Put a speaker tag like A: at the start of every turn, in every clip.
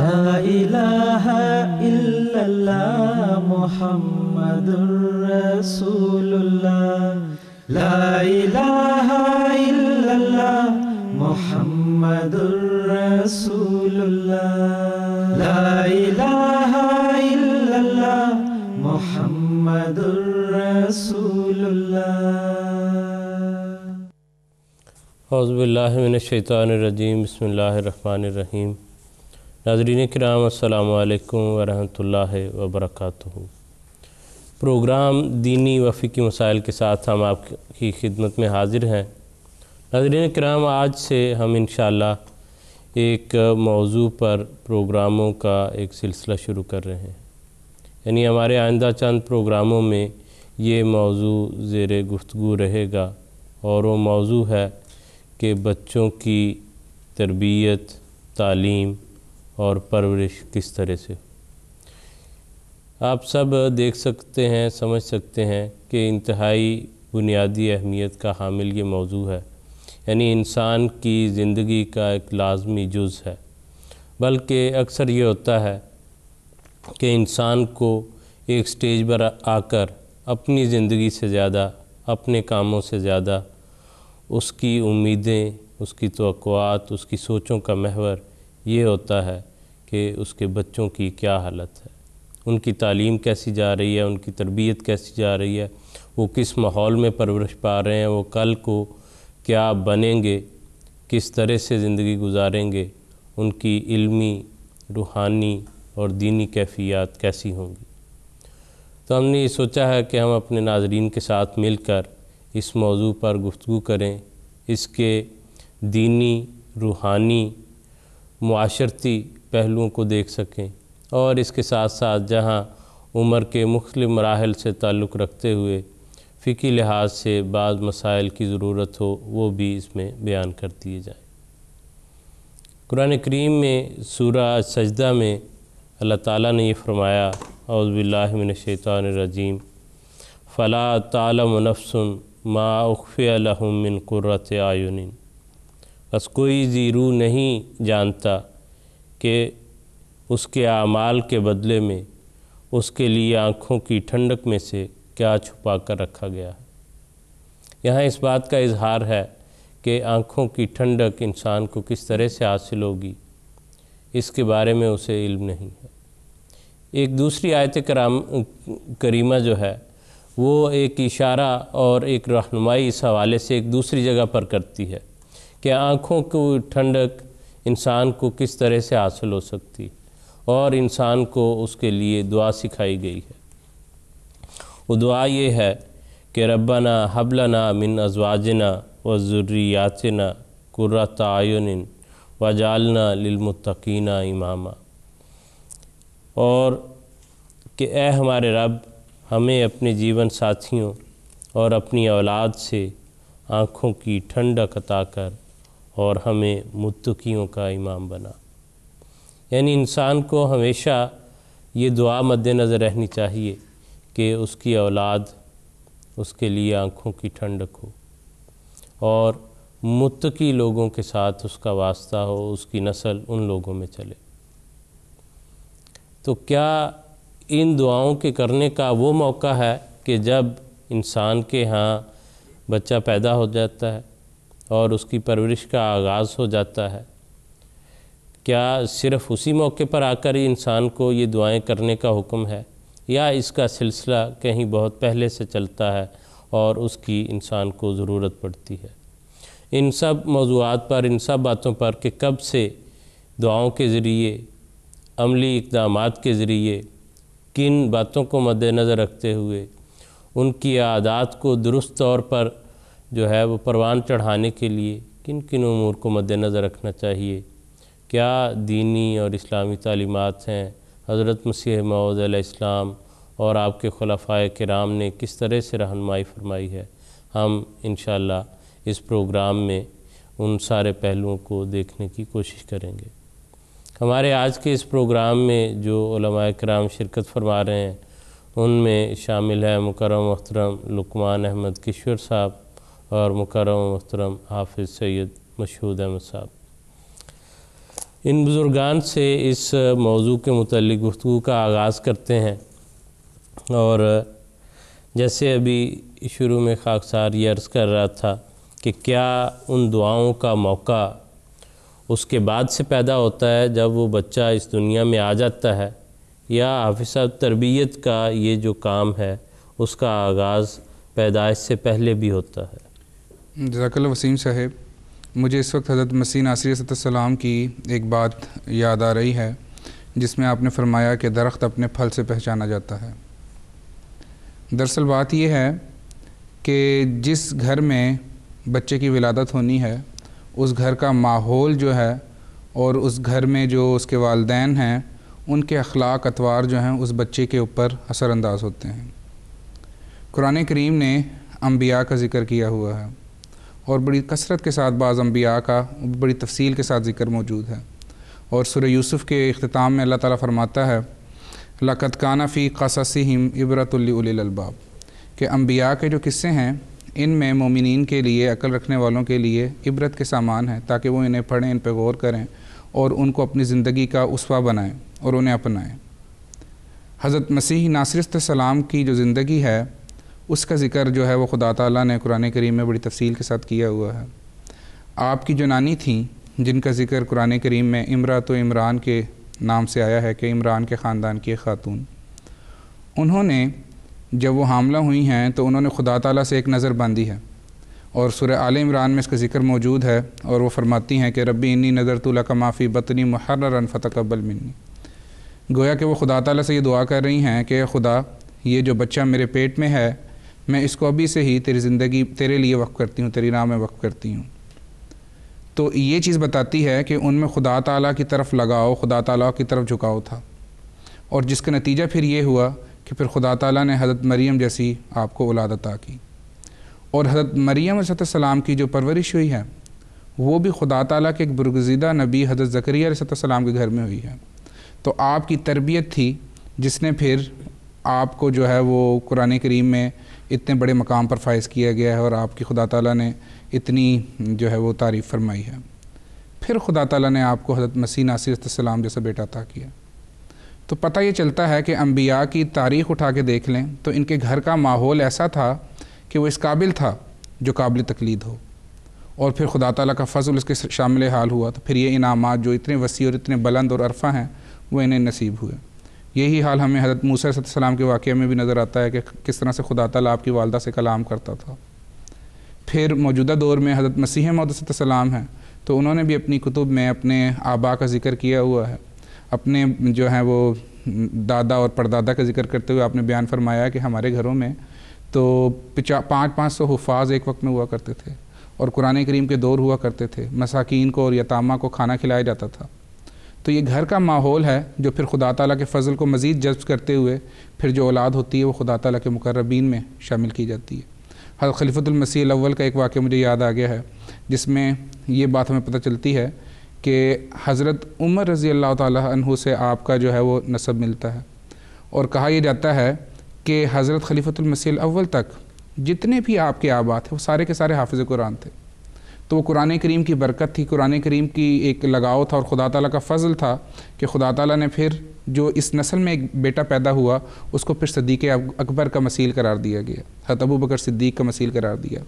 A: لا الہ الا اللہ محمد رسول اللہ، لا الہ الا اللہ محمد رسول اللہ، لا الہ الا اللہ محمد رسول اللہ۔
B: اعوذ باللہ من الشیطان الرجیم، بسم اللہ الرحمن الرحیم۔ ناظرین کرام، السلام علیکم ورحمۃ اللہ وبرکاتہ۔ پروگرام دینی و فقہی مسائل کے ساتھ ہم آپ کی خدمت میں حاضر ہیں۔ ناظرین کرام، آج سے ہم انشاءاللہ ایک موضوع پر پروگراموں کا ایک سلسلہ شروع کر رہے ہیں، یعنی ہمارے آئندہ چند پروگراموں میں یہ موضوع زیر گفتگو رہے گا، اور وہ موضوع ہے کہ بچوں کی تربیت، تعلیم اور پرورش کس طرح سے۔ آپ سب دیکھ سکتے ہیں، سمجھ سکتے ہیں کہ انتہائی بنیادی اہمیت کا حامل یہ موضوع ہے، یعنی انسان کی زندگی کا ایک لازمی جز ہے۔ بلکہ اکثر یہ ہوتا ہے کہ انسان کو ایک سٹیج پر آ کر اپنی زندگی سے زیادہ، اپنے کاموں سے زیادہ اس کی امیدیں، اس کی توقعات، اس کی سوچوں کا محور یہ ہوتا ہے کہ اس کے بچوں کی کیا حالت ہے، ان کی تعلیم کیسی جا رہی ہے، ان کی تربیت کیسی جا رہی ہے، وہ کس ماحول میں پرورش پا رہے ہیں، وہ کل کو کیا بنیں گے، کس طرح سے زندگی گزاریں گے، ان کی علمی، روحانی اور دینی کیفیات کیسی ہوں گی۔ تو ہم نے یہ سوچا ہے کہ ہم اپنے ناظرین کے ساتھ مل کر اس موضوع پر گفتگو کریں، اس کے دینی، روحانی، معاشرتی پہلوؤں کو دیکھ سکیں، اور اس کے ساتھ ساتھ جہاں عمر کے مختلف مراحل سے تعلق رکھتے ہوئے فقہی لحاظ سے بعض مسائل کی ضرورت ہو وہ بھی اس میں بیان کر دیے جائیں۔ قرآن کریم میں سورہ سجدہ میں اللہ تعالیٰ نے یہ فرمایا، اعوذ باللہ من الشیطان الرجیم، فلا تعلم نفس ما اخفی لہم من قرۃ اعین، بس کوئی ذی روح نہیں جانتا کہ اس کے اعمال کے بدلے میں اس کے لیے آنکھوں کی ٹھنڈک میں سے کیا چھپا کر رکھا گیا ہے۔ یہاں اس بات کا اظہار ہے کہ آنکھوں کی ٹھنڈک انسان کو کس طرح سے حاصل ہوگی، اس کے بارے میں اسے علم نہیں ہے۔ ایک دوسری آیت کریمہ جو ہے وہ ایک اشارہ اور ایک رہنمائی اس حوالے سے ایک دوسری جگہ پر کرتی ہے کہ آنکھوں کو ٹھنڈک انسان کو کس طرح سے حاصل ہو سکتی، اور انسان کو اس کے لیے دعا سکھائی گئی ہے۔ وہ دعا یہ ہے کہ ربنا ہب لنا من ازواجنا و ذریاتنا قرۃ اعین واجعلنا للمتقین اماما، اور کہ اے ہمارے رب، ہمیں اپنے جیون ساتھیوں اور اپنی اولاد سے آنکھوں کی ٹھنڈک عطا کر اور ہمیں متقیوں کا امام بنا۔ یعنی انسان کو ہمیشہ یہ دعا مد نظر رہنی چاہیے کہ اس کی اولاد اس کے لیے آنکھوں کی ٹھنڈک ہو، اور متقی لوگوں کے ساتھ اس کا واسطہ ہو، اس کی نسل ان لوگوں میں چلے۔ تو کیا ان دعاؤں کے کرنے کا وہ موقع ہے کہ جب انسان کے ہاں بچہ پیدا ہو جاتا ہے اور اس کی پرورش کا آغاز ہو جاتا ہے؟ کیا صرف اسی موقع پر آ کر ہی انسان کو یہ دعائیں کرنے کا حکم ہے، یا اس کا سلسلہ کہیں بہت پہلے سے چلتا ہے اور اس کی انسان کو ضرورت پڑتی ہے؟ ان سب موضوعات پر، ان سب باتوں پر کہ کب سے دعاؤں کے ذریعے، عملی اقدامات کے ذریعے، کن باتوں کو مد نظر رکھتے ہوئے ان کی عادات کو درست طور پر جو ہے وہ پروان چڑھانے کے لیے کن کن امور کو مد نظر رکھنا چاہیے، کیا دینی اور اسلامی تعلیمات ہیں، حضرت مسیح موعود علیہ السلام اور آپ کے خلفائے کرام نے کس طرح سے رہنمائی فرمائی ہے، ہم انشاءاللہ اس پروگرام میں ان سارے پہلوؤں کو دیکھنے کی کوشش کریں گے۔ ہمارے آج کے اس پروگرام میں جو علماء کرام شرکت فرما رہے ہیں ان میں شامل ہے مکرم محترم لقمان احمد کشور صاحب اور مکرم محترم حافظ سید مشہود احمد صاحب۔ ان بزرگان سے اس موضوع کے متعلق گفتگو کا آغاز کرتے ہیں، اور جیسے ابھی شروع میں خاکسار یہ عرض کر رہا تھا کہ کیا ان دعاؤں کا موقع اس کے بعد سے پیدا ہوتا ہے جب وہ بچہ اس دنیا میں آ جاتا ہے، یا حافظ صاحب تربیت کا یہ جو کام ہے اس کا آغاز پیدائش سے پہلے بھی ہوتا ہے؟
C: جزاک اللہ وسیم صاحب، مجھے اس وقت حضرت مسیح ناصری صلی اللہ علیہ وسلم کی ایک بات یاد آ رہی ہے جس میں آپ نے فرمایا کہ درخت اپنے پھل سے پہچانا جاتا ہے۔ دراصل بات یہ ہے کہ جس گھر میں بچے کی ولادت ہونی ہے اس گھر کا ماحول جو ہے اور اس گھر میں جو اس کے والدین ہیں ان کے اخلاق اطوار جو ہیں اس بچے کے اوپر اثر انداز ہوتے ہیں۔ قرآن کریم نے انبیاء کا ذکر کیا ہوا ہے اور بڑی کثرت کے ساتھ بعض انبیاء کا بڑی تفصیل کے ساتھ ذکر موجود ہے، اور سورہ یوسف کے اختتام میں اللہ تعالیٰ فرماتا ہے لَقَدْ كَانَ فِي قَصَصِهِمْ عِبْرَةٌ لِأُولِي الْأَلْبَابِ کہ انبیاء کے جو قصے ہیں ان میں مومنین کے لیے، عقل رکھنے والوں کے لیے عبرت کے سامان ہیں، تاکہ وہ انہیں پڑھیں، ان پہ غور کریں اور ان کو اپنی زندگی کا اسوہ بنائیں اور انہیں اپنائیں۔ حضرت مسیح ناصری علیہ السلام کی جو زندگی ہے اس کا ذکر جو ہے وہ خدا تعالیٰ نے قرآن کریم میں بڑی تفصیل کے ساتھ کیا ہوا ہے۔ آپ کی جو نانی تھیں جن کا ذکر قرآن کریم میں امراۃ و عمران کے نام سے آیا ہے کہ عمران کے خاندان کی ایک خاتون، انہوں نے جب وہ حاملہ ہوئی ہیں تو انہوں نے خدا تعالیٰ سے ایک نظر باندھی ہے، اور سورہ آل عمران میں اس کا ذکر موجود ہے، اور وہ فرماتی ہیں کہ ربی انی نذرت لک ما فی بطنی محررا فتقبل منی۔ گویا کہ وہ خدا تعالیٰ سے یہ دعا کر رہی ہیں کہ خدا یہ جو بچہ میرے پیٹ میں ہے میں اس کو ابھی سے ہی تیری زندگی تیرے لیے وقف کرتی ہوں، تیری راہ میں وقف کرتی ہوں۔ تو یہ چیز بتاتی ہے کہ ان میں خدا تعالیٰ کی طرف لگاؤ، خدا تعالیٰ کی طرف جھکاؤ تھا، اور جس کا نتیجہ پھر یہ ہوا کہ پھر خدا تعالیٰ نے حضرت مریم جیسی آپ کو اولاد عطا کی، اور حضرت مریم علیہ السلام کی جو پرورش ہوئی ہے وہ بھی خدا تعالیٰ کے ایک برگزیدہ نبی حضرت زکریا علیہ السلام کے گھر میں ہوئی ہے۔ تو آپ کی تربیت تھی جس نے پھر آپ کو جو ہے وہ قرآن کریم میں اتنے بڑے مقام پر فائز کیا گیا ہے، اور آپ کی خدا تعالیٰ نے اتنی جو ہے وہ تعریف فرمائی ہے۔ پھر خدا تعالیٰ نے آپ کو حضرت مسیح ناصری علیہ السلام جیسا بیٹا عطا کیا۔ تو پتہ یہ چلتا ہے کہ انبیاء کی تاریخ اٹھا کے دیکھ لیں تو ان کے گھر کا ماحول ایسا تھا کہ وہ اس قابل تھا جو قابل تقلید ہو، اور پھر خدا تعالیٰ کا فضل اس کے شامل حال ہوا، تو پھر یہ انعامات جو اتنے وسیع اور اتنے بلند اور عرفہ ہیں وہ انہیں نصیب ہوئے۔ یہی حال ہمیں حضرت موسیٰ علیہ السلام کے واقعے میں بھی نظر آتا ہے کہ کس طرح سے خدا تعالیٰ آپ کی والدہ سے کلام کرتا تھا۔ پھر موجودہ دور میں حضرت مسیح موعود علیہ السلام ہیں، تو انہوں نے بھی اپنی کتب میں اپنے آبا کا ذکر کیا ہوا ہے، اپنے جو ہیں وہ دادا اور پردادا کا ذکر کرتے ہوئے آپ نے بیان فرمایا کہ ہمارے گھروں میں تو 500 حفاظ ایک وقت میں ہوا کرتے تھے، اور قرآن کریم کے دور ہوا کرتے تھے، مساکین کو اور یتامہ کو کھانا کھلایا جاتا تھا۔ تو یہ گھر کا ماحول ہے جو پھر خدا تعالیٰ کے فضل کو مزید جذب کرتے ہوئے پھر جو اولاد ہوتی ہے وہ خدا تعالیٰ کے مقربین میں شامل کی جاتی ہے۔ حضرت خلیفۃ المسیح الاول کا ایک واقعہ مجھے یاد آ گیا ہے جس میں یہ بات ہمیں پتہ چلتی ہے کہ حضرت عمر رضی اللہ تعالیٰ عنہ سے آپ کا جو ہے وہ نسب ملتا ہے، اور کہا یہ جاتا ہے کہ حضرت خلیفۃ المسیح الاول تک جتنے بھی آپ کے آبا تھے وہ سارے کے سارے حافظ قرآن تھے۔ تو وہ قرآن کریم کی برکت تھی، قرآن کریم کی ایک لگاؤ تھا، اور خدا تعالیٰ کا فضل تھا کہ خدا تعالیٰ نے پھر جو اس نسل میں ایک بیٹا پیدا ہوا اس کو پھر صدیق اکبر کا مثیل قرار دیا گیا، حضرت ابو بکر صدیق کا مثیل قرار دیا۔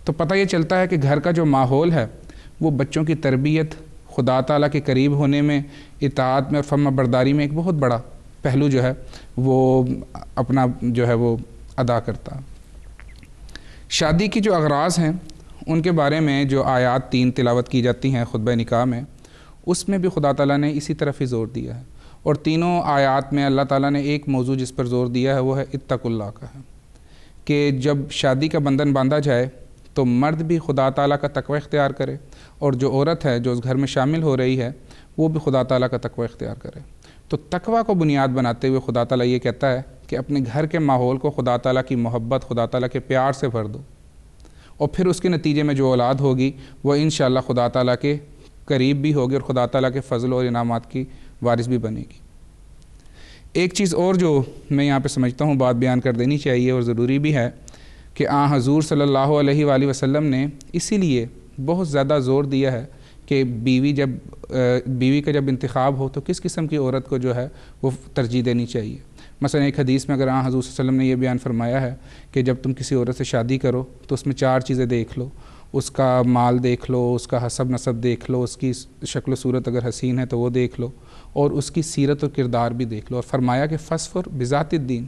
C: تو پتہ یہ چلتا ہے کہ گھر کا جو ماحول ہے وہ بچوں کی تربیت، خدا تعالیٰ کے قریب ہونے میں، اطاعت میں اور فرما برداری میں ایک بہت بڑا پہلو جو ہے وہ اپنا جو ہے وہ ادا کرتا۔ شادی کی جو اغراض ہیں ان کے بارے میں جو آیات 3 تلاوت کی جاتی ہیں خطبہ نکاح میں، اس میں بھی خدا تعالیٰ نے اسی طرف ہی زور دیا ہے، اور تینوں آیات میں اللہ تعالیٰ نے ایک موضوع جس پر زور دیا ہے وہ ہے اتقوا اللہ کا ہے، کہ جب شادی کا بندھن باندھا جائے تو مرد بھی خدا تعالیٰ کا تقوی اختیار کرے، اور جو عورت ہے جو اس گھر میں شامل ہو رہی ہے وہ بھی خدا تعالیٰ کا تقوی اختیار کرے۔ تو تقوی کو بنیاد بناتے ہوئے خدا تعالیٰ یہ کہتا ہے کہ اپنے گھر کے ماحول کو خدا تعالیٰ کی محبت، خدا تعالیٰ کے پیار سے بھر دو، اور پھر اس کے نتیجے میں جو اولاد ہوگی وہ انشاءاللہ خدا تعالیٰ کے قریب بھی ہوگی اور خدا تعالیٰ کے فضل اور انعامات کی وارث بھی بنے گی۔ ایک چیز اور جو میں یہاں پہ سمجھتا ہوں بات بیان کر دینی چاہیے اور ضروری بھی ہے کہ حضور صلی اللہ علیہ وآلہ وسلم نے اسی لیے بہت زیادہ زور دیا ہے کہ بیوی کا جب انتخاب ہو تو کس قسم کی عورت کو جو ہے وہ ترجیح دینی چاہیے۔ مثلا ایک حدیث میں اگر حضور صلی اللہ علیہ وسلم نے یہ بیان فرمایا ہے کہ جب تم کسی عورت سے شادی کرو تو اس میں 4 چیزیں دیکھ لو، اس کا مال دیکھ لو، اس کا حسب نسب دیکھ لو، اس کی شکل و صورت اگر حسین ہے تو وہ دیکھ لو، اور اس کی سیرت و کردار بھی دیکھ لو، اور فرمایا کہ فَاصْفُرْ بِذَاتِ الدِّین،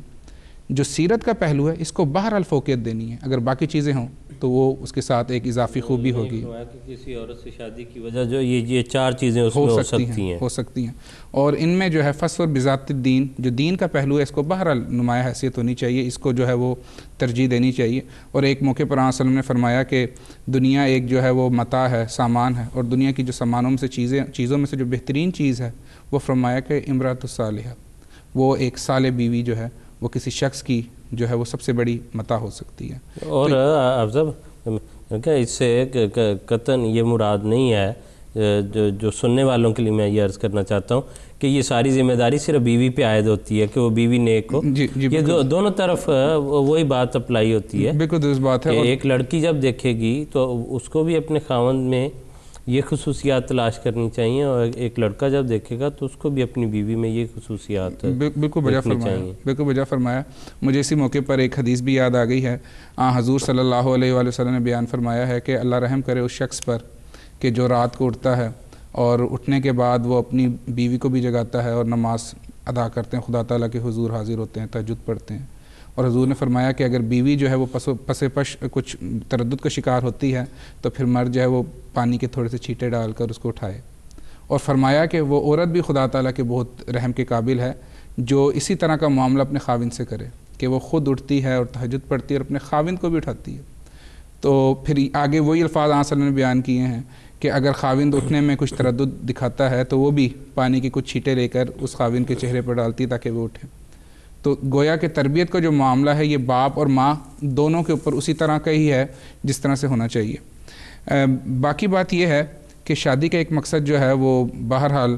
C: جو سیرت کا پہلو ہے اس کو بہرحال فوقیت دینی ہے، اگر باقی چیزیں ہوں تو وہ اس کے ساتھ ایک اضافی خوبی ہوگی۔
B: کہ کسی عورت سے شادی کی وجہ جو یہ 4 چیزیں اس میں ہو
C: سکتی ہیں، اور ان میں جو ہے فَاصْفُرْ بِذَاتِ الدِّین، جو دین کا پہلو ہے اس کو بہرحال نمایاں حیثیت ہونی چاہیے، اس کو جو ہے وہ ترجیح دینی چاہیے۔ اور ایک موقع پر آپ صلی اللہ علیہ وسلم نے فرمایا کہ دنیا ایک جو ہے وہ متاع ہے، سامان ہے، اور دنیا کی جو سامانوں میں سے چیزوں میں سے جو بہترین چیز ہے وہ فرمایا کہ امرأۃ الصالحہ، وہ ایک صالح بیوی جو ہے وہ کسی شخص کی جو ہے وہ سب سے بڑی متاع ہو سکتی ہے۔
B: اور افضل کہ اس سے قطعاً یہ مراد نہیں ہے، جو سننے والوں کے لیے میں یہ عرض کرنا چاہتا ہوں کہ یہ ساری ذمہ داری صرف بیوی پہ عائد ہوتی ہے کہ وہ بیوی نیک ہو، یہ دونوں طرف وہی بات اپلائی ہوتی ہے۔
C: بالکل درست بات ہے۔
B: ایک لڑکی جب دیکھے گی تو اس کو بھی اپنے خاوند میں یہ خصوصیات تلاش کرنی چاہیے، اور ایک لڑکا جب دیکھے گا تو اس کو بھی اپنی بیوی میں یہ خصوصیات دیکھنی چاہیے۔
C: بالکل بجا فرمایا۔ مجھے اسی موقع پر ایک حدیث بھی یاد آ گئی ہے، حضور صلی اللہ علیہ وآلہ وسلم نے بیان فرمایا ہے کہ اللہ رحم کرے اس شخص پر کہ جو رات کو اٹھتا ہے اور اٹھنے کے بعد وہ اپنی بیوی کو بھی جگاتا ہے اور نماز ادا کرتے ہیں، خدا تعالیٰ کے حضور حاضر ہوتے ہیں، تہجد پڑھتے ہیں۔ اور حضور نے فرمایا کہ اگر بیوی جو ہے وہ پس پش کچھ تردد کا شکار ہوتی ہے تو پھر مرد جو ہے وہ پانی کے تھوڑے سے چھینٹے ڈال کر اس کو اٹھائے، اور فرمایا کہ وہ عورت بھی خدا تعالیٰ کے بہت رحم کے قابل ہے جو اسی طرح کا معاملہ اپنے خاوند سے کرے کہ وہ خود اٹھتی ہے اور تہجد پڑھتی ہے اور اپنے خاوند کو بھی اٹھاتی ہے۔ تو پھر آگے وہی الفاظ آپ صلی اللہ علیہ وسلم نے بیان کیے ہیں کہ اگر خاوند اٹھنے میں کچھ تردد دکھاتا ہے تو وہ بھی پانی کی کچھ چھینٹے لے کر اس خاوند کے چہرے پر ڈالتی ہے تاکہ وہ اٹھے۔ تو گویا کہ تربیت کا جو معاملہ ہے یہ باپ اور ماں دونوں کے اوپر اسی طرح کا ہی ہے جس طرح سے ہونا چاہیے۔ باقی بات یہ ہے کہ شادی کا ایک مقصد جو ہے وہ بہرحال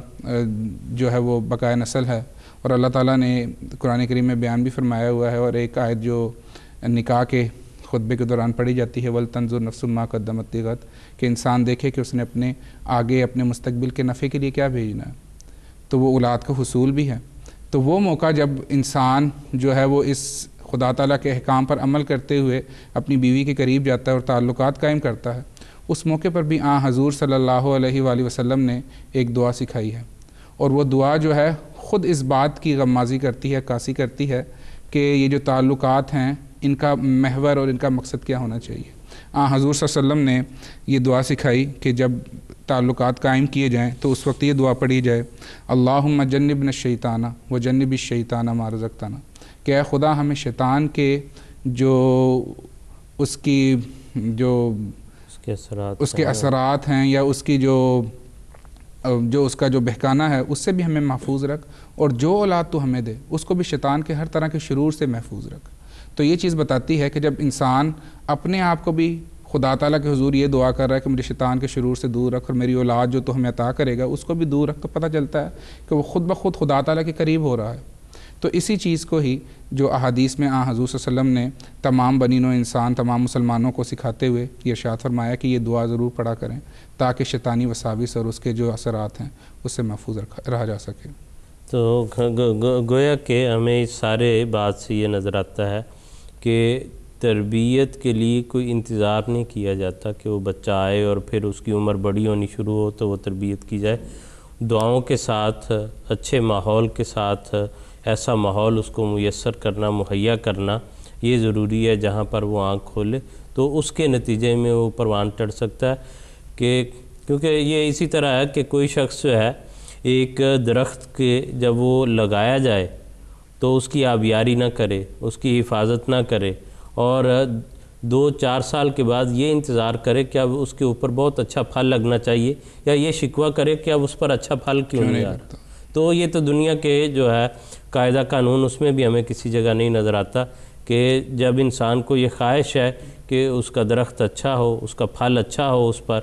C: جو ہے وہ بقائے نسل ہے، اور اللہ تعالیٰ نے قرآن کریم میں بیان بھی فرمایا ہوا ہے، اور ایک آیت جو نکاح کے خطبے کے دوران پڑھی جاتی ہے وَلْتَنْظُرْ نَفْسٌ مَا قَدَّمَتْ لِغَدٍ، کہ انسان دیکھے کہ اس نے اپنے آگے اپنے مستقبل کے نفع کے لیے کیا بھیجنا ہے، تو وہ اولاد کا حصول بھی ہے۔ تو وہ موقع جب انسان جو ہے وہ اس خدا تعالیٰ کے احکام پر عمل کرتے ہوئے اپنی بیوی کے قریب جاتا ہے اور تعلقات قائم کرتا ہے، اس موقع پر بھی حضور صلی اللہ علیہ وآلہ وسلم نے ایک دعا سکھائی ہے، اور وہ دعا جو ہے خود اس بات کی غمازی کرتی ہے، عکاسی کرتی ہے کہ یہ جو تعلقات ہیں ان کا محور اور ان کا مقصد کیا ہونا چاہیے۔ حضور صلی اللہ علیہ وسلم نے یہ دعا سکھائی کہ جب تعلقات قائم کیے جائیں تو اس وقت یہ دعا پڑھی جائے اللہم جنبنا الشیطان وجنب الشیطان ما رزقتنا، کہ اے خدا ہمیں شیطان کے جو اس کے اثرات ہیں یا اس کی جو اس کا جو بہکانا ہے اس سے بھی ہمیں محفوظ رکھ، اور جو اولاد تو ہمیں دے اس کو بھی شیطان کے ہر طرح کے شرور سے محفوظ رکھ۔ تو یہ چیز بتاتی ہے کہ جب انسان اپنے آپ کو بھی خدا تعالیٰ کے حضور یہ دعا کر رہا ہے کہ مجھے شیطان کے شرور سے دور رکھ، اور میری اولاد جو تو ہمیں عطا کرے گا اس کو بھی دور رکھ، تو پتہ چلتا ہے کہ وہ خود بخود خدا تعالیٰ کے قریب ہو رہا ہے۔ تو اسی چیز کو ہی جو احادیث میں حضور صلی اللہ علیہ وسلم نے تمام بنی نوع انسان، تمام مسلمانوں کو سکھاتے ہوئے یہ ارشاد فرمایا کہ یہ دعا ضرور پڑھا کریں تاکہ شیطانی وساوس اور اس کے جو اثرات ہیں اس سے محفوظ رہا جا سکے۔
B: تو گویا کہ ہمیں اس سارے بات سے یہ نظر آتا ہے کہ تربیت کے لیے کوئی انتظار نہیں کیا جاتا کہ وہ بچہ آئے اور پھر اس کی عمر بڑی ہونی شروع ہو تو وہ تربیت کی جائے۔ دعاؤں کے ساتھ، اچھے ماحول کے ساتھ ایسا ماحول اس کو میسر کرنا، مہیا کرنا یہ ضروری ہے جہاں پر وہ آنکھ کھولے تو اس کے نتیجے میں وہ پروان چڑھ سکتا ہے۔ کہ کیونکہ یہ اسی طرح ہے کہ کوئی شخص جو ہے ایک درخت کے جب وہ لگایا جائے تو اس کی آبیاری نہ کرے، اس کی حفاظت نہ کرے، اور 2-4 سال کے بعد یہ انتظار کرے کہ اب اس کے اوپر بہت اچھا پھل لگنا چاہیے، یا یہ شکوہ کرے کہ اب اس پر اچھا پھل کیوں نہیں آ رہا، تو یہ تو دنیا کے جو ہے قاعدہ قانون اس میں بھی ہمیں کسی جگہ نہیں نظر آتا کہ جب انسان کو یہ خواہش ہے کہ اس کا درخت اچھا ہو، اس کا پھل اچھا ہو اس پر،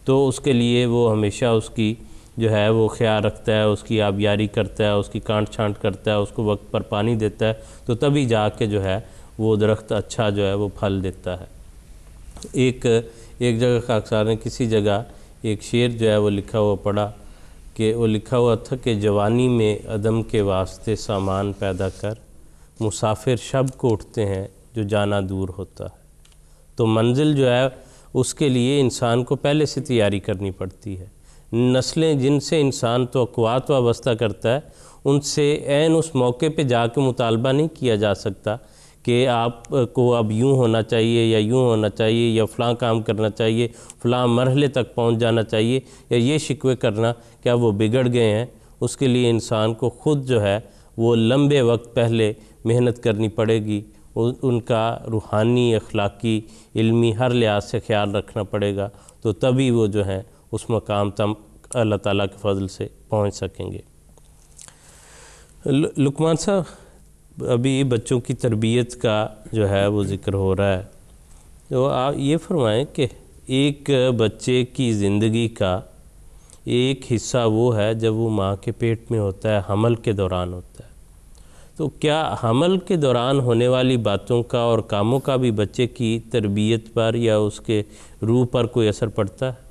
B: تو اس کے لیے وہ ہمیشہ اس کی جو ہے وہ خیال رکھتا ہے، اس کی آبیاری کرتا ہے، اس کی کانٹ چھانٹ کرتا ہے، اس کو وقت پر پانی دیتا ہے، تو تبھی جا کے جو ہے وہ درخت اچھا جو ہے وہ پھل دیتا ہے۔ ایک جگہ خاکسار نے کسی جگہ ایک شعر جو ہے وہ لکھا ہوا پڑھا کہ وہ لکھا ہوا تھا کہ جوانی میں عدم کے واسطے سامان پیدا کر، مسافر شب کو اٹھتے ہیں جو جانا دور ہوتا ہے۔ تو منزل جو ہے اس کے لیے انسان کو پہلے سے تیاری کرنی پڑتی ہے۔ نسلیں جن سے انسان توقعات وابستہ کرتا ہے ان سے عین اس موقع پہ جا کے مطالبہ نہیں کیا جا سکتا کہ آپ کو اب یوں ہونا چاہیے یا یوں ہونا چاہیے یا فلاں کام کرنا چاہیے، فلاں مرحلے تک پہنچ جانا چاہیے، یا یہ شکوے کرنا کہ اب وہ بگڑ گئے ہیں۔ اس کے لیے انسان کو خود جو ہے وہ لمبے وقت پہلے محنت کرنی پڑے گی، ان کا روحانی، اخلاقی، علمی ہر لحاظ سے خیال رکھنا پڑے گا، تو تبھی وہ جو ہے اس مقام تک اللہ تعالیٰ کے فضل سے پہنچ سکیں گے۔ لقمان صاحب، ابھی بچوں کی تربیت کا جو ہے وہ ذکر ہو رہا ہے، تو آپ یہ فرمائیں کہ ایک بچے کی زندگی کا ایک حصہ وہ ہے جب وہ ماں کے پیٹ میں ہوتا ہے، حمل کے دوران ہوتا ہے، تو کیا حمل کے دوران ہونے والی باتوں کا اور کاموں کا بھی بچے کی تربیت پر یا اس کے روح پر کوئی اثر پڑتا ہے؟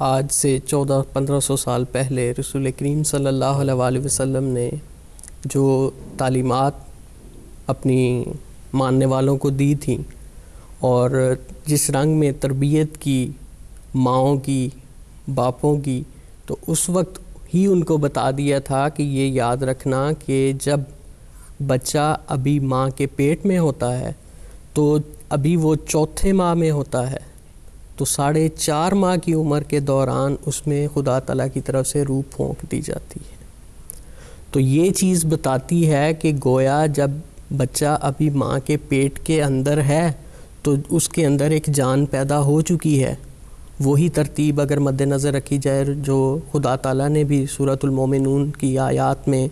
D: آج سے 1400-1500 سال پہلے رسول کریم صلی اللہ علیہ وسلم نے جو تعلیمات اپنی ماننے والوں کو دی تھیں اور جس رنگ میں تربیت کی ماؤں کی، باپوں کی، تو اس وقت ہی ان کو بتا دیا تھا کہ یہ یاد رکھنا کہ جب بچہ ابھی ماں کے پیٹ میں ہوتا ہے تو ابھی وہ 4تھے ماہ میں ہوتا ہے، تو 4.5 ماہ کی عمر کے دوران اس میں خدا تعالیٰ کی طرف سے روح پھونک دی جاتی ہے۔ تو یہ چیز بتاتی ہے کہ گویا جب بچہ ابھی ماں کے پیٹ کے اندر ہے تو اس کے اندر ایک جان پیدا ہو چکی ہے۔ وہی ترتیب اگر مد نظر رکھی جائے جو خدا تعالیٰ نے بھی سورۃ المومنون کی آیات میں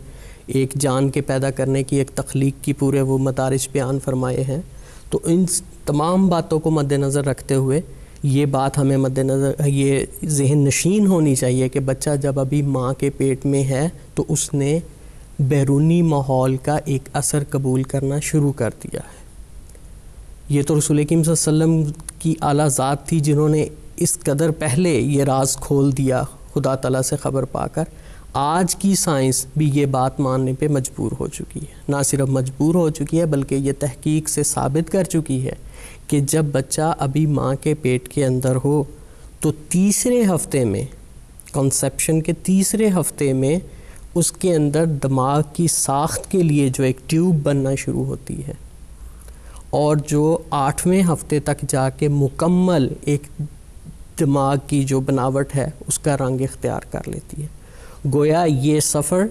D: ایک جان کے پیدا کرنے کی، ایک تخلیق کی پورے وہ مدارج بیان فرمائے ہیں، تو ان تمام باتوں کو مد نظر رکھتے ہوئے یہ بات ہمیں مد نظر، یہ ذہن نشین ہونی چاہیے کہ بچہ جب ابھی ماں کے پیٹ میں ہے تو اس نے بیرونی ماحول کا ایک اثر قبول کرنا شروع کر دیا ہے۔ یہ تو رسول کریم صلی اللہ علیہ وسلم کی اعلیٰ ذات تھی جنہوں نے اس قدر پہلے یہ راز کھول دیا خدا تعالیٰ سے خبر پا کر۔ آج کی سائنس بھی یہ بات ماننے پہ مجبور ہو چکی ہے، نہ صرف مجبور ہو چکی ہے بلکہ یہ تحقیق سے ثابت کر چکی ہے کہ جب بچہ ابھی ماں کے پیٹ کے اندر ہو تو 3 ہفتے میں، کنسیپشن کے 3 ہفتے میں اس کے اندر دماغ کی ساخت کے لیے جو ایک ٹیوب بننا شروع ہوتی ہے، اور جو 8ویں ہفتے تک جا کے مکمل ایک دماغ کی جو بناوٹ ہے اس کا رنگ اختیار کر لیتی ہے۔ گویا یہ سفر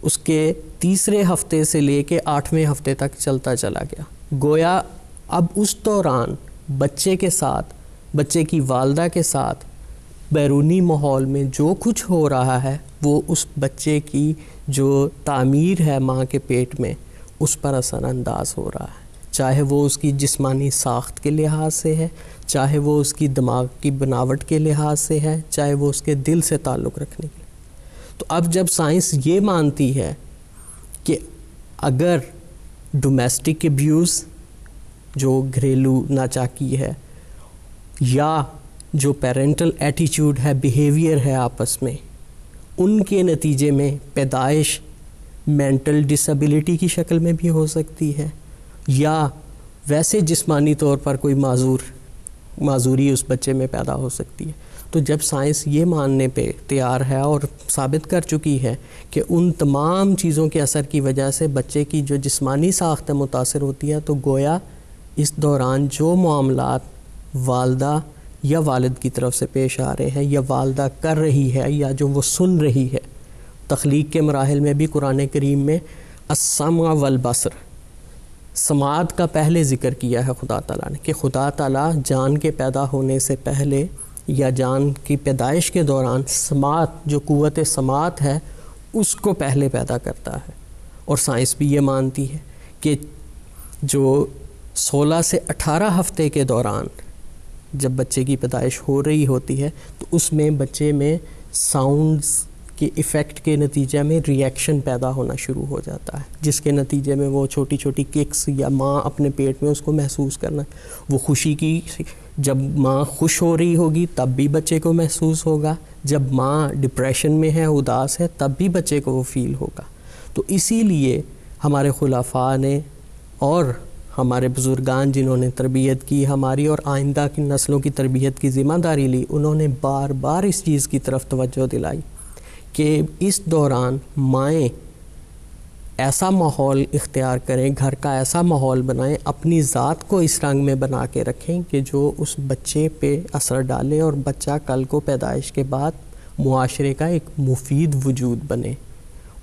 D: اس کے 3 ہفتے سے لے کے 8ویں ہفتے تک چلتا چلا گیا۔ گویا اب اس دوران بچے کے ساتھ، بچے کی والدہ کے ساتھ بیرونی ماحول میں جو کچھ ہو رہا ہے وہ اس بچے کی جو تعمیر ہے ماں کے پیٹ میں اس پر اثر انداز ہو رہا ہے، چاہے وہ اس کی جسمانی ساخت کے لحاظ سے ہے، چاہے وہ اس کی دماغ کی بناوٹ کے لحاظ سے ہے، چاہے وہ اس کے دل سے تعلق رکھنے کے۔ تو اب جب سائنس یہ مانتی ہے کہ اگر ڈومیسٹک ایبیوز جو گھریلو ناچاکی ہے یا جو پیرنٹل ایٹیچیوڈ ہے، بیہیویئر ہے آپس میں، ان کے نتیجے میں پیدائش مینٹل ڈسیبلٹی کی شکل میں بھی ہو سکتی ہے، یا ویسے جسمانی طور پر کوئی معذوری اس بچے میں پیدا ہو سکتی ہے۔ تو جب سائنس یہ ماننے پہ تیار ہے اور ثابت کر چکی ہے کہ ان تمام چیزوں کے اثر کی وجہ سے بچے کی جو جسمانی ساخت متاثر ہوتی ہے، تو گویا اس دوران جو معاملات والدہ یا والد کی طرف سے پیش آ رہے ہیں یا والدہ کر رہی ہے یا جو وہ سن رہی ہے، تخلیق کے مراحل میں بھی قرآن کریم میں السمع والبصر، سماعت کا پہلے ذکر کیا ہے خدا تعالیٰ نے، کہ خدا تعالیٰ جان کے پیدا ہونے سے پہلے یا جان کی پیدائش کے دوران سماعت، جو قوت سماعت ہے، اس کو پہلے پیدا کرتا ہے۔ اور سائنس بھی یہ مانتی ہے کہ جو 16 سے 18 ہفتے کے دوران جب بچے کی پیدائش ہو رہی ہوتی ہے تو اس میں بچے میں ساؤنڈز کے ایفیکٹ کے نتیجے میں ریئیکشن پیدا ہونا شروع ہو جاتا ہے، جس کے نتیجے میں وہ چھوٹی چھوٹی ککس یا ماں اپنے پیٹ میں اس کو محسوس کرنا، وہ خوشی کی جب ماں خوش ہو رہی ہوگی تب بھی بچے کو محسوس ہوگا، جب ماں ڈپریشن میں ہے، اداس ہے، تب بھی بچے کو وہ فیل ہوگا۔ تو اسی لیے ہمارے خلفاء نے اور ہمارے بزرگان جنہوں نے تربیت کی ہماری اور آئندہ کی نسلوں کی تربیت کی ذمہ داری لی، انہوں نے بار بار اس چیز کی طرف توجہ دلائی کہ اس دوران مائیں ایسا ماحول اختیار کریں، گھر کا ایسا ماحول بنائیں، اپنی ذات کو اس رنگ میں بنا کے رکھیں کہ جو اس بچے پہ اثر ڈالے اور بچہ کل کو پیدائش کے بعد معاشرے کا ایک مفید وجود بنے،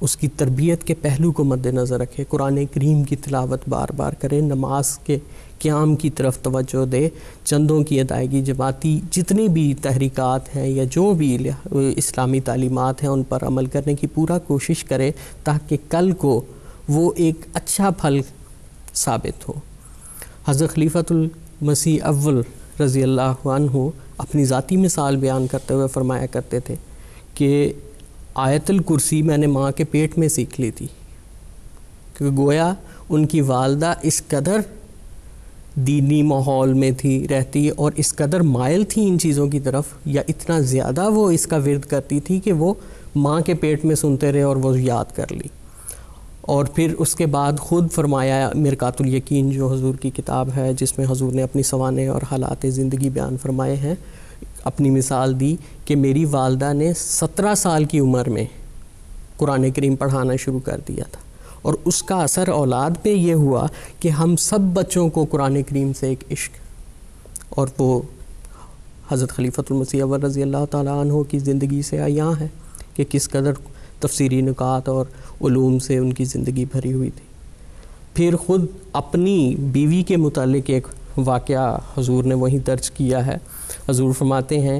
D: اس کی تربیت کے پہلو کو مد نظر رکھے، قرآن کریم کی تلاوت بار بار کرے، نماز کے قیام کی طرف توجہ دے، چندوں کی ادائیگی، جماعتی جتنی بھی تحریکات ہیں یا جو بھی اسلامی تعلیمات ہیں ان پر عمل کرنے کی پورا کوشش کرے تاکہ کل کو وہ ایک اچھا پھل ثابت ہو۔ حضرت خلیفۃ المسیح اول رضی اللہ عنہ اپنی ذاتی مثال بیان کرتے ہوئے فرمایا کرتے تھے کہ آیت الکرسی میں نے ماں کے پیٹ میں سیکھ لی تھی، کہ گویا ان کی والدہ اس قدر دینی ماحول میں تھی رہتی اور اس قدر مائل تھی ان چیزوں کی طرف، یا اتنا زیادہ وہ اس کا ورد کرتی تھی کہ وہ ماں کے پیٹ میں سنتے رہے اور وہ یاد کر لی۔ اور پھر اس کے بعد خود فرمایا، مرقات الیقین جو حضور کی کتاب ہے جس میں حضور نے اپنی سوانح اور حالات زندگی بیان فرمائے ہیں، اپنی مثال دی کہ میری والدہ نے 17 سال کی عمر میں قرآن کریم پڑھانا شروع کر دیا تھا، اور اس کا اثر اولاد پہ یہ ہوا کہ ہم سب بچوں کو قرآن کریم سے ایک عشق، اور وہ حضرت خلیفۃ المسیح اول رضی اللہ تعالیٰ عنہ کی زندگی سے عیاں ہے کہ کس قدر تفسیری نکات اور علوم سے ان کی زندگی بھری ہوئی تھی۔ پھر خود اپنی بیوی کے متعلق ایک واقعہ حضور نے وہیں درج کیا ہے۔ حضور فرماتے ہیں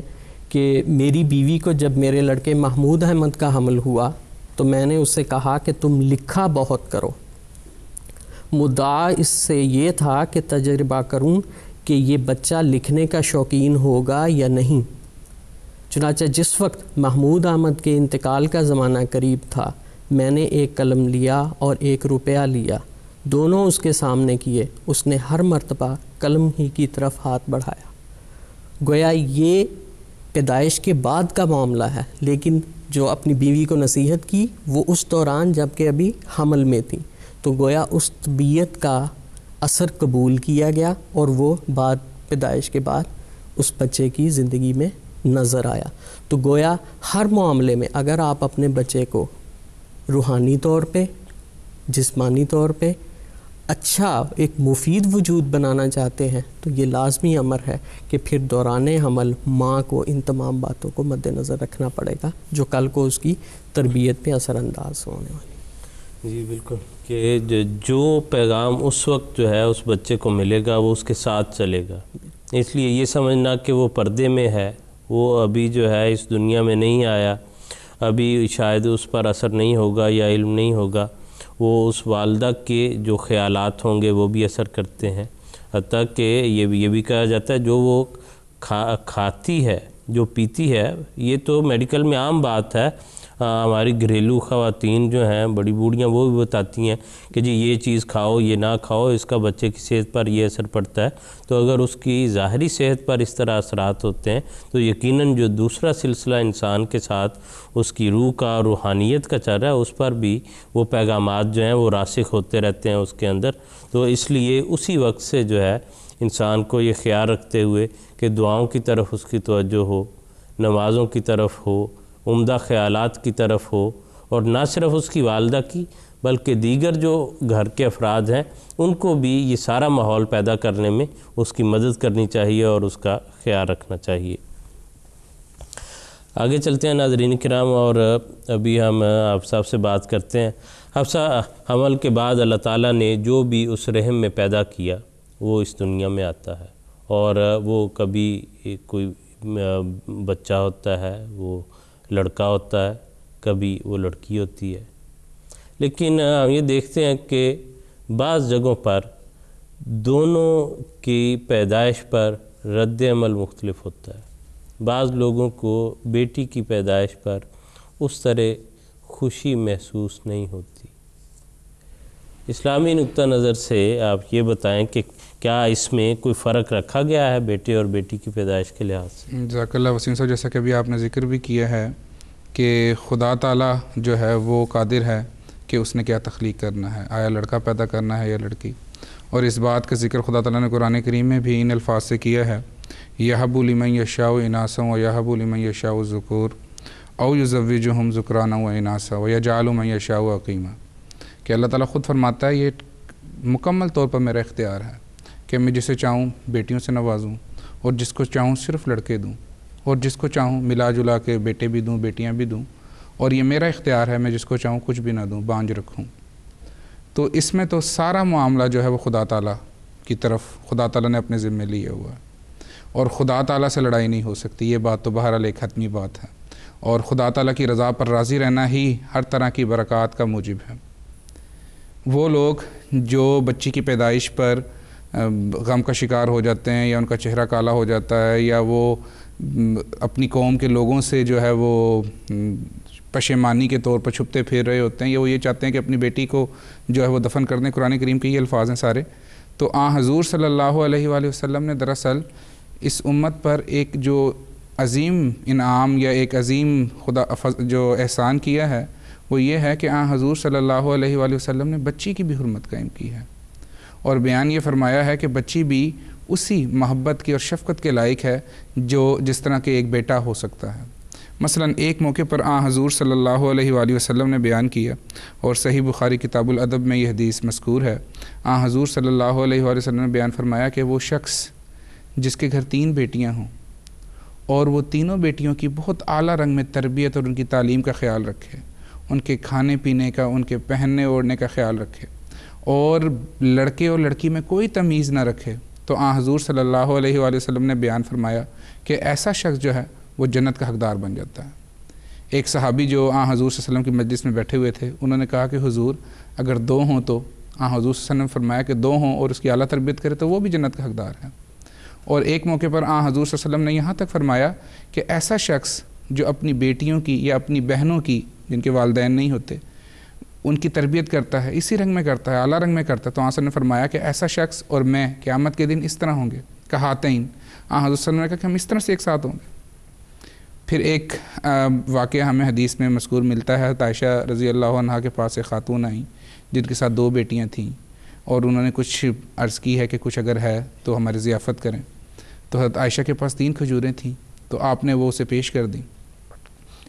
D: کہ میری بیوی کو جب میرے لڑکے محمود احمد کا حمل ہوا تو میں نے اس سے کہا کہ تم لکھا بہت کرو، مدعا اس سے یہ تھا کہ تجربہ کروں کہ یہ بچہ لکھنے کا شوقین ہوگا یا نہیں۔ چنانچہ جس وقت محمود احمد کے انتقال کا زمانہ قریب تھا، میں نے ایک قلم لیا اور 1 روپیہ لیا، دونوں اس کے سامنے کیے، اس نے ہر مرتبہ قلم ہی کی طرف ہاتھ بڑھایا۔ گویا یہ پیدائش کے بعد کا معاملہ ہے، لیکن جو اپنی بیوی کو نصیحت کی وہ اس دوران جب کہ ابھی حمل میں تھی، تو گویا اس طبیعت کا اثر قبول کیا گیا اور وہ بعد پیدائش کے بعد اس بچے کی زندگی میں نظر آیا۔ تو گویا ہر معاملے میں اگر آپ اپنے بچے کو روحانی طور پہ، جسمانی طور پہ اچھا ایک مفید وجود بنانا چاہتے ہیں تو یہ لازمی امر ہے کہ پھر دوران حمل ماں کو ان تمام باتوں کو مد نظر رکھنا پڑے گا جو کل کو اس کی تربیت پہ اثر انداز ہونے والی۔
B: جی بالکل، کہ جو پیغام اس وقت جو ہے اس بچے کو ملے گا وہ اس کے ساتھ چلے گا، اس لیے یہ سمجھنا کہ وہ پردے میں ہے، وہ ابھی جو ہے اس دنیا میں نہیں آیا، ابھی شاید اس پر اثر نہیں ہوگا یا علم نہیں ہوگا، وہ اس والدہ کے جو خیالات ہوں گے وہ بھی اثر کرتے ہیں، حتیٰ کہ یہ بھی کہا جاتا ہے جو وہ کھاتی ہے، جو پیتی ہے، یہ تو میڈیکل میں عام بات ہے، ہماری گھریلو خواتین جو ہیں بڑی بوڑھیاں وہ بھی بتاتی ہیں کہ جی یہ چیز کھاؤ یہ نہ کھاؤ، اس کا بچے کی صحت پر یہ اثر پڑتا ہے۔ تو اگر اس کی ظاہری صحت پر اس طرح اثرات ہوتے ہیں تو یقیناً جو دوسرا سلسلہ انسان کے ساتھ اس کی روح کا روحانیت کا چل رہا ہے اس پر بھی وہ پیغامات جو ہیں وہ راسخ ہوتے رہتے ہیں اس کے اندر۔ تو اس لیے اسی وقت سے جو ہے انسان کو یہ خیال رکھتے ہوئے کہ دعاؤں کی طرف اس کی توجہ ہو، نمازوں کی طرف ہو، عمدہ خیالات کی طرف ہو، اور نہ صرف اس کی والدہ کی بلکہ دیگر جو گھر کے افراد ہیں ان کو بھی یہ سارا ماحول پیدا کرنے میں اس کی مدد کرنی چاہیے اور اس کا خیال رکھنا چاہیے۔ آگے چلتے ہیں ناظرین کرام، اور ابھی ہم آپ صاحب سے بات کرتے ہیں۔ حفصہ، حمل کے بعد اللہ تعالیٰ نے جو بھی اس رحم میں پیدا کیا وہ اس دنیا میں آتا ہے، اور وہ کبھی کوئی بچہ ہوتا ہے، وہ لڑکا ہوتا ہے، کبھی وہ لڑکی ہوتی ہے، لیکن ہم یہ دیکھتے ہیں کہ بعض جگہوں پر دونوں کی پیدائش پر رد عمل مختلف ہوتا ہے۔ بعض لوگوں کو بیٹی کی پیدائش پر اس طرح خوشی محسوس نہیں ہوتی، اسلامی نقطہ نظر سے آپ یہ بتائیں کہ کیا اس میں کوئی فرق رکھا گیا ہے بیٹے اور بیٹی کی پیدائش کے لحاظ سے؟
C: جزاک اللہ وسیم صاحب، جیسا کہ ابھی آپ نے ذکر بھی کیا ہے کہ خدا تعالیٰ جو ہے وہ قادر ہے کہ اس نے کیا تخلیق کرنا ہے، آیا لڑکا پیدا کرنا ہے یا لڑکی، اور اس بات کا ذکر خدا تعالیٰ نے قرآن کریم میں بھی ان الفاظ سے کیا ہے، یہب لمن یشاء اناثا ویہب لمن یشاء الذکور او یزوجہم ذکرانا و اناثا ویجعل من یشاء عقیما، کہ اللہ تعالیٰ خود فرماتا ہے یہ مکمل طور پر میرا اختیار ہے کہ میں جسے چاہوں بیٹیوں سے نوازوں اور جس کو چاہوں صرف لڑکے دوں، اور جس کو چاہوں ملا جلا کے بیٹے بھی دوں بیٹیاں بھی دوں، اور یہ میرا اختیار ہے، میں جس کو چاہوں کچھ بھی نہ دوں، بانجھ رکھوں۔ تو اس میں تو سارا معاملہ جو ہے وہ خدا تعالیٰ کی طرف خدا تعالیٰ نے اپنے ذمے لیا ہوا ہے، اور خدا تعالیٰ سے لڑائی نہیں ہو سکتی، یہ بات تو بہرحال ایک حتمی بات ہے، اور خدا تعالیٰ کی رضا پر راضی رہنا ہی ہر طرح کی برکات کا موجب ہے۔ وہ لوگ جو بچی کی پیدائش پر غم کا شکار ہو جاتے ہیں، یا ان کا چہرہ کالا ہو جاتا ہے، یا وہ اپنی قوم کے لوگوں سے جو ہے وہ پشیمانی کے طور پر چھپتے پھر رہے ہوتے ہیں، یا وہ یہ چاہتے ہیں کہ اپنی بیٹی کو جو ہے وہ دفن کر دیں، قرآن کریم کے یہ الفاظ ہیں سارے، تو حضور صلی اللہ علیہ وآلہ وسلم نے دراصل اس امت پر ایک جو عظیم انعام یا ایک عظیم جو احسان کیا ہے وہ یہ ہے کہ حضور صلی اللہ علیہ وآلہ وسلم نے بچی کی بھی حرمت قائم کی ہے، اور بیان یہ فرمایا ہے کہ بچی بھی اسی محبت کی اور شفقت کے لائق ہے جس طرح کہ ایک بیٹا ہو سکتا ہے۔ مثلا ایک موقع پر حضور صلی اللہ علیہ وآلہ وسلم نے بیان کیا، اور صحیح بخاری کتاب الادب میں یہ حدیث مذکور ہے، حضور صلی اللہ علیہ وآلہ وسلم نے بیان فرمایا کہ وہ شخص جس کے گھر 3 بیٹیاں ہوں اور وہ تینوں بیٹیوں کی بہت اعلیٰ رنگ میں تربیت اور ان کی تعلیم کا خیال رکھے، ان کے کھانے پینے کا، ان کے پہننے اوڑھنے کا خیال رکھے، اور لڑکے اور لڑکی میں کوئی تمیز نہ رکھے، تو حضور صلی اللہ علیہ وآلہ وسلم نے بیان فرمایا کہ ایسا شخص جو ہے وہ جنت کا حقدار بن جاتا ہے۔ ایک صحابی جو حضور صلی اللہ علیہ وسلم کی مجلس میں بیٹھے ہوئے تھے، انہوں نے کہا کہ حضور اگر 2 ہوں تو حضور صلی اللہ علیہ وسلم نے فرمایا کہ 2 ہوں اور اس کی اعلیٰ تربیت کرے تو وہ بھی جنت کا حقدار ہے۔ اور ایک موقع پر حضور صلی اللہ علیہ وسلم نے یہاں تک فرمایا کہ ایسا شخص جو اپنی بیٹیوں کی یا اپنی بہنوں کی جن کے والدین نہیں ہوتے ان کی تربیت کرتا ہے، اسی رنگ میں کرتا ہے، اعلیٰ رنگ میں کرتا ہے، تو حضور نے فرمایا کہ ایسا شخص اور میں قیامت کے دن اس طرح ہوں گے، کہاتین، حضور صلی اللہ علیہ وسلم نے کہا کہ ہم اس طرح سے ایک ساتھ ہوں گے۔ پھر ایک واقعہ ہمیں حدیث میں مذکور ملتا ہے، عائشہ رضی اللہ عنہا کے پاس ایک خاتون آئیں جن کے ساتھ 2 بیٹیاں تھیں، اور انہوں نے کچھ عرض کی ہے کہ کچھ اگر ہے تو ہماری ضیافت کریں، تو حضرت عائشہ کے پاس 3 کھجوریں تھیں، تو آپ نے وہ اسے پیش کر دیں۔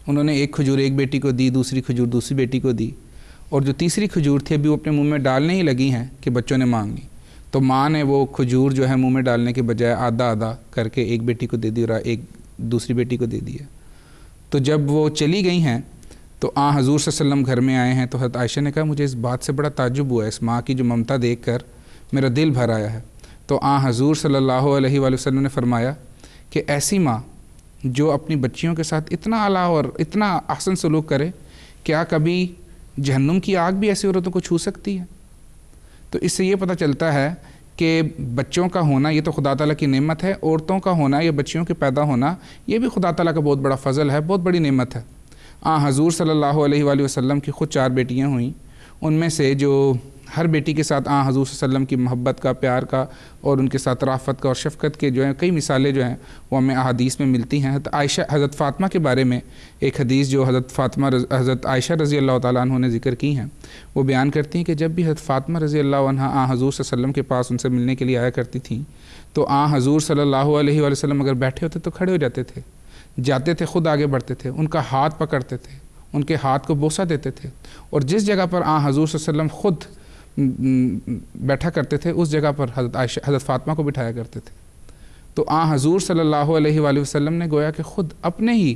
C: انہوں نے ایک کھجور ایک بیٹی کو دی، دوسری کھجور دوسری بیٹی کو دی، اور جو تیسری کھجور تھی ابھی وہ اپنے منہ میں ڈالنے ہی لگی ہیں کہ بچوں نے مانگ لی، تو ماں نے وہ کھجور جو ہے منہ میں ڈالنے کے بجائے آدھا آدھا کر کے ایک بیٹی کو دے دی اور ایک دوسری بیٹی کو دے دیا۔ تو جب وہ چلی گئی ہیں تو حضور صلی اللہ علیہ وسلم گھر میں آئے ہیں، تو حضرت عائشہ نے کہا مجھے اس بات سے بڑا تعجب ہوا ہے، اس ماں کی جو ممتا دیکھ کر میرا دل بھر آیا ہے۔ تو حضور صلی اللہ علیہ وآلہ وسلم نے فرمایا کہ ایسی ماں جو اپنی بچیوں کے ساتھ اتنا اعلیٰ اور اتنا احسن سلوک کرے، کیا کبھی جہنم کی آگ بھی ایسی عورتوں کو چھو سکتی ہے؟ تو اس سے یہ پتہ چلتا ہے کہ بچوں کا ہونا یہ تو خدا تعالیٰ کی نعمت ہے، عورتوں کا ہونا یا بچیوں کے پیدا ہونا یہ بھی خدا تعالیٰ کا بہت بڑا فضل ہے، بہت بڑی نعمت ہے۔ حضور صلی اللہ علیہ وآلہ وسلم کی خود 4 بیٹیاں ہوئیں، ان میں سے جو ہر بیٹی کے ساتھ حضور صلی اللہ علیہ وسلم کی محبت کا، پیار کا اور ان کے ساتھ رافت کا اور شفقت کے جو ہیں کئی مثالیں جو ہیں وہ ہمیں احادیث میں ملتی ہیں۔ حضرت فاطمہ کے بارے میں ایک حدیث جو حضرت عائشہ رضی اللہ تعالیٰ عنہ نے ذکر کی ہیں، وہ بیان کرتی ہیں کہ جب بھی حضرت فاطمہ رضی اللہ عنہ حضور صلی اللہ علیہ وسلم کے پاس ان سے ملنے کے لیے آیا کرتی تھیں، تو حضور صلی اللہ علیہ وآلہ وسلم اگر بیٹھے ہوتے تو کھڑے ہو جاتے تھے، جاتے تھے، خود آگے بڑھتے تھے، ان کا ہاتھ پکڑتے تھے، ان کے ہاتھ کو بوسہ دیتے تھے، اور جس جگہ پر حضور صلی اللہ علیہ وسلم خود بیٹھا کرتے تھے اس جگہ پر حضرت فاطمہ کو بٹھایا کرتے تھے۔ تو حضور صلی اللہ علیہ وآلہ وسلم نے گویا کہ خود اپنے ہی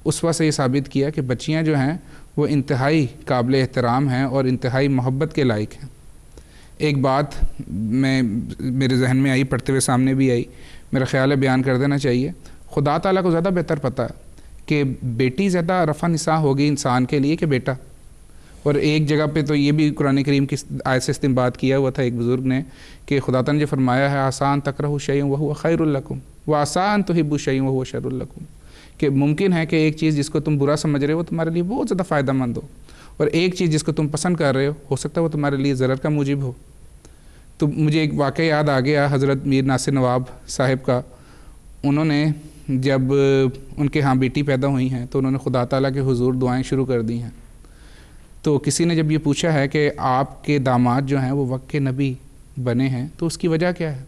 C: اسوہ سے یہ ثابت کیا کہ بچیاں جو ہیں وہ انتہائی قابل احترام ہیں اور انتہائی محبت کے لائق ہیں۔ ایک بات میرے ذہن میں آئی، پڑھتے ہوئے سامنے بھی آئی، میرا خیال ہے بیان کر دینا چاہیے۔ خدا تعالیٰ کو زیادہ بہتر پتہ ہے کہ بیٹی زیادہ رفع نساء ہوگی انسان کے لیے کہ بیٹا، اور ایک جگہ پہ تو یہ بھی قرآن کریم کی آیت سے استنباط کیا ہوا تھا ایک بزرگ نے کہ خدا تعالیٰ نے جو فرمایا ہے آسان تکرہوا شیئا وہو خیر لکم وآسان تحبوا شیئا وہو شر لکم، کہ ممکن ہے کہ ایک چیز جس کو تم برا سمجھ رہے ہو وہ تمہارے لیے بہت زیادہ فائدہ مند ہو، اور ایک چیز جس کو تم پسند کر رہے ہو سکتا ہے وہ تمہارے لیے ضرر کا موجب ہو۔ تو مجھے ایک واقعہ یاد آ گیا حضرت میر ناصر نواب صاحب کا۔ انہوں نے جب ان کے ہاں بیٹی پیدا ہوئی ہیں تو انہوں نے خدا تعالیٰ کے حضور دعائیں شروع کر دی ہیں۔ تو کسی نے جب یہ پوچھا ہے کہ آپ کے داماد جو ہیں وہ وقت کے نبی بنے ہیں تو اس کی وجہ کیا ہے،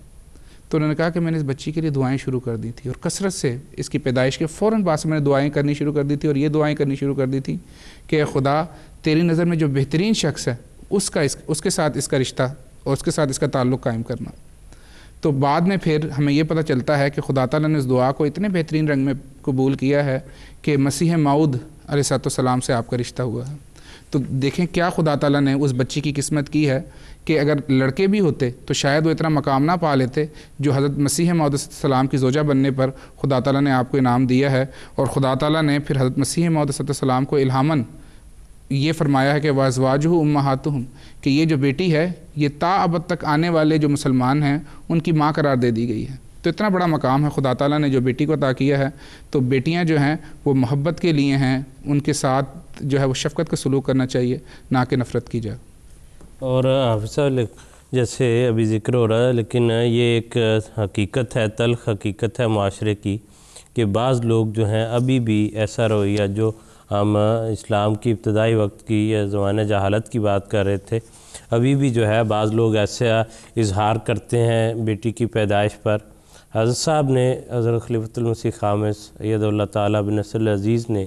C: تو انہوں نے کہا کہ میں نے اس بچی کے لیے دعائیں شروع کر دی تھی، اور کثرت سے اس کی پیدائش کے فوراً بعد سے میں نے دعائیں کرنی شروع کر دی تھی، اور یہ دعائیں کرنی شروع کر دی تھی کہ خدا تیری نظر میں جو بہترین شخص ہے اس کے ساتھ اس کا رشتہ اور اس کے ساتھ اس کا تعلق قائم کرنا۔ تو بعد میں پھر ہمیں یہ پتہ چلتا ہے کہ خدا تعالیٰ نے اس دعا کو اتنے بہترین رنگ میں قبول کیا ہے کہ مسیح موعود علیہ السلام سے آپ کا رشتہ ہوا ہے۔ تو دیکھیں کیا خدا تعالیٰ نے اس بچی کی قسمت کی ہے کہ اگر لڑکے بھی ہوتے تو شاید وہ اتنا مقام نہ پا لیتے جو حضرت مسیح موعود علیہ السلام کی زوجہ بننے پر خدا تعالیٰ نے آپ کو انعام دیا ہے۔ اور خدا تعالیٰ نے پھر حضرت مسیح موعود علیہ السلام کو الہاماً یہ فرمایا ہے کہ وَأَزْوَاجُهُ أُمَّهَاتُهُمْ کہ یہ جو بیٹی ہے یہ تا ابد تک آنے والے جو مسلمان ہیں ان کی ماں قرار دے دی گئی ہے۔ تو اتنا بڑا مقام ہے خدا تعالیٰ نے جو بیٹی کو عطا کیا ہے۔ تو بیٹیاں جو ہیں وہ محبت کے لیے ہیں، ان کے ساتھ جو ہے وہ شفقت کا سلوک کرنا چاہیے، نہ کہ نفرت کی جائے۔
B: اور حافظ صاحب جیسے ابھی ذکر ہو رہا ہے، لیکن یہ ایک حقیقت ہے، تلخ حقیقت ہے معاشرے کی، کہ بعض لوگ جو ہیں ابھی بھی ایسا رویہ جو ہم اسلام کی ابتدائی وقت کی یا زمانہ جہالت کی بات کر رہے تھے، ابھی بھی جو ہے بعض لوگ ایسا اظہار کرتے ہیں بیٹی کی پیدائش پر۔ حضرت صاحب نے حضرت خلیفۃ المسیح خامس اید اللہ تعالیٰ بن نصر العزیز نے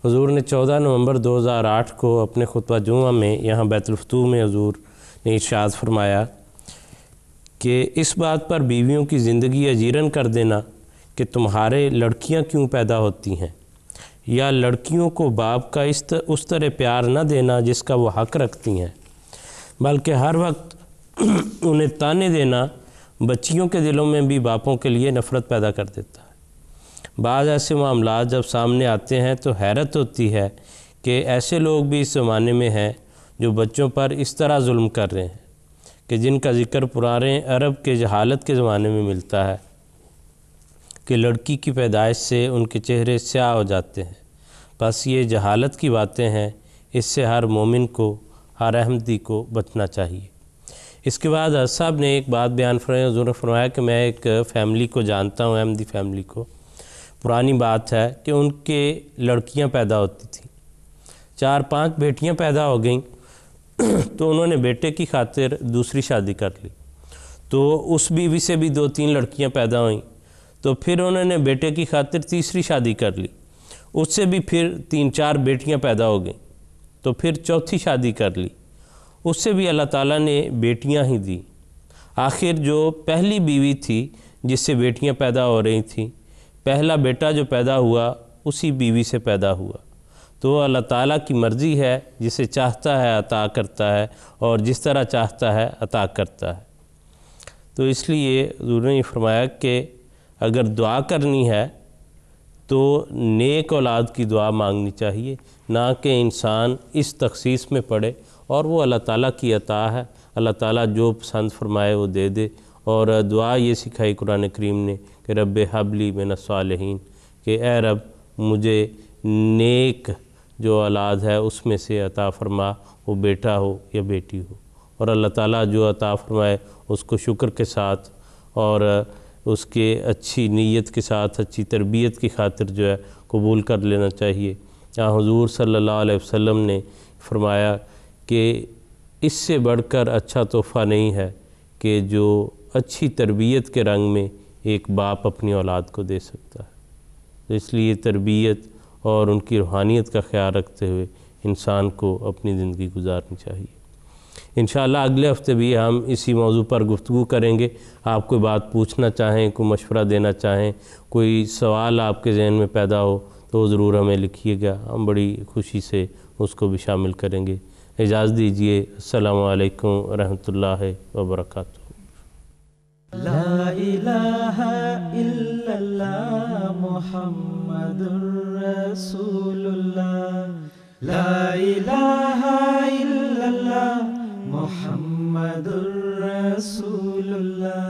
B: حضور نے 14 نومبر 2008 کو اپنے خطبہ جمعہ میں یہاں بیت الفتوح میں حضور نے ارشاد فرمایا کہ اس بات پر بیویوں کی زندگی اجیرن کر دینا کہ تمہارے لڑکیاں کیوں پیدا ہوتی ہیں، یا لڑکیوں کو باپ کا اس طرح پیار نہ دینا جس کا وہ حق رکھتی ہیں، بلکہ ہر وقت انہیں تانے دینا بچیوں کے دلوں میں بھی باپوں کے لیے نفرت پیدا کر دیتا ہے۔ بعض ایسے معاملات جب سامنے آتے ہیں تو حیرت ہوتی ہے کہ ایسے لوگ بھی اس زمانے میں ہیں جو بچوں پر اس طرح ظلم کر رہے ہیں، کہ جن کا ذکر پرانے عرب کے جہالت کے زمانے میں ملتا ہے کہ لڑکی کی پیدائش سے ان کے چہرے سیاہ ہو جاتے ہیں۔ بس یہ جہالت کی باتیں ہیں، اس سے ہر مومن کو، ہر احمدی کو بچنا چاہیے۔ اس کے بعد حضرت صاحب نے ایک بات بیان فرمائی، حضور نے فرمایا کہ میں ایک فیملی کو جانتا ہوں، احمدی فیملی کو، پرانی بات ہے کہ ان کے لڑکیاں پیدا ہوتی تھیں، 4-5 بیٹیاں پیدا ہو گئیں، تو انہوں نے بیٹے کی خاطر دوسری شادی کر لی، تو اس بیوی سے بھی 2-3 لڑکیاں پیدا ہوئیں، تو پھر انہوں نے بیٹے کی خاطر تیسری شادی کر لی، اس سے بھی پھر 3-4 بیٹیاں پیدا ہو گئیں، تو پھر چوتھی شادی کر لی، اس سے بھی اللہ تعالیٰ نے بیٹیاں ہی دی۔ آخر جو پہلی بیوی تھی جس سے بیٹیاں پیدا ہو رہی تھیں، پہلا بیٹا جو پیدا ہوا اسی بیوی سے پیدا ہوا۔ تو اللہ تعالیٰ کی مرضی ہے، جسے چاہتا ہے عطا کرتا ہے، اور جس طرح چاہتا ہے عطا کرتا ہے۔ تو اس لیے حضور نے یہ فرمایا کہ اگر دعا کرنی ہے تو نیک اولاد کی دعا مانگنی چاہیے، نہ کہ انسان اس تخصیص میں پڑے، اور وہ اللہ تعالیٰ کی عطا ہے، اللہ تعالیٰ جو پسند فرمائے وہ دے دے۔ اور دعا یہ سکھائی قرآن کریم نے کہ رب ہب لی من الصالحین، کہ اے رب مجھے نیک جو اولاد ہے اس میں سے عطا فرما، وہ بیٹا ہو یا بیٹی ہو، اور اللہ تعالیٰ جو عطا فرمائے اس کو شکر کے ساتھ اور اس کے اچھی نیت کے ساتھ، اچھی تربیت کی خاطر جو ہے قبول کر لینا چاہیے۔ جہاں حضور صلی اللہ علیہ وسلم نے فرمایا کہ اس سے بڑھ کر اچھا تحفہ نہیں ہے کہ جو اچھی تربیت کے رنگ میں ایک باپ اپنی اولاد کو دے سکتا ہے۔ تو اس لیے تربیت اور ان کی روحانیت کا خیال رکھتے ہوئے انسان کو اپنی زندگی گزارنی چاہیے۔ انشاءاللہ اگلے ہفتے بھی ہم اسی موضوع پر گفتگو کریں گے۔ آپ کوئی بات پوچھنا چاہیں، کوئی مشورہ دینا چاہیں، کوئی سوال آپ کے ذہن میں پیدا ہو تو ضرور ہمیں لکھیے گا، ہم بڑی خوشی سے اس کو بھی شامل کریں گے۔ اجازت دیجیے، السلام علیکم ورحمۃ اللہ وبرکاتہ۔
A: لا الہ الا اللہ محمد رسول اللہ، لا الہ الا اللہ محمد رسول اللہ۔